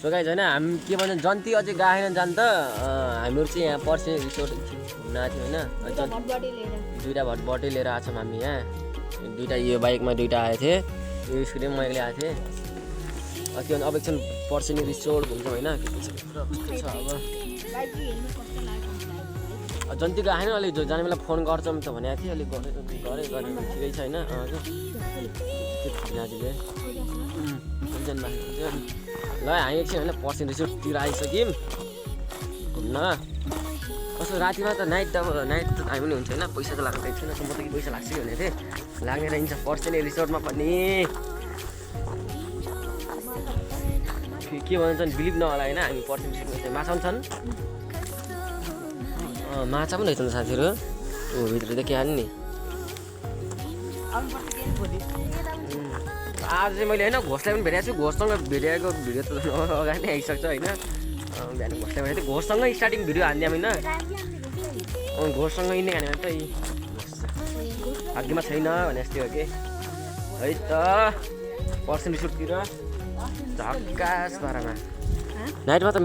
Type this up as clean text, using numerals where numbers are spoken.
so guys होइन हामी के भन्छ जन्ती अझै गएन जान त हामीहरू चाहिँ यहाँ पर्सि रिसोर्ट घुम्न आएको थियो होइन दुईवटा भटबटे लिएर आएको छौँ हामी यहाँ दुईवटा यो बाइकमा दुईवटा आएको थिएँ यो स्कुटी पनि मैले आएको थिएँ के भन्छ अब एकछिन पर्सिनी रिसोर्ट घुम्छौँ होइन के छ अब जन्ती गएन अलिक जाने बेला फोन गर्छौँ त भनेको थिएँ अलिक गरेँ ठिकै छ होइन ल हामी एकछिन होइन पर्सिन रिसोर्टतिर आइसक्यौँ घुम्न कस्तो रातिमा त नाइट त हामी पनि हुन्छ होइन पैसा त लाग्दैन छैन म त कि पैसा लाग्छ कि भनेको थिएँ लाग्ने रहन्छ पर्सिन रिसोर्टमा पनि के भन्छन् बिलिभ नहोला होइन हामी पर्सिन रिसोर्टमा माछा पनि छन् माछा पनि रहेछन् साथीहरू भित्र त के हाल्ने नि आज चाहिँ मैले होइन घोषलाई पनि भेटेको छु घोषसँग भेटेको भिडियो त अगाडि नै आइसक्छ होइन बिहान घोषलाई भेटेको थिएँ घोषसँगै स्टार्टिङ भिडियो हान्दिउँ होइन घोषसँगै नै हान्यो भने त भाग्यमा छैन भने जस्तै हो कि है त पर्सेन्ट रिसोर्टतिर झक्कास पारामा नाइटमा त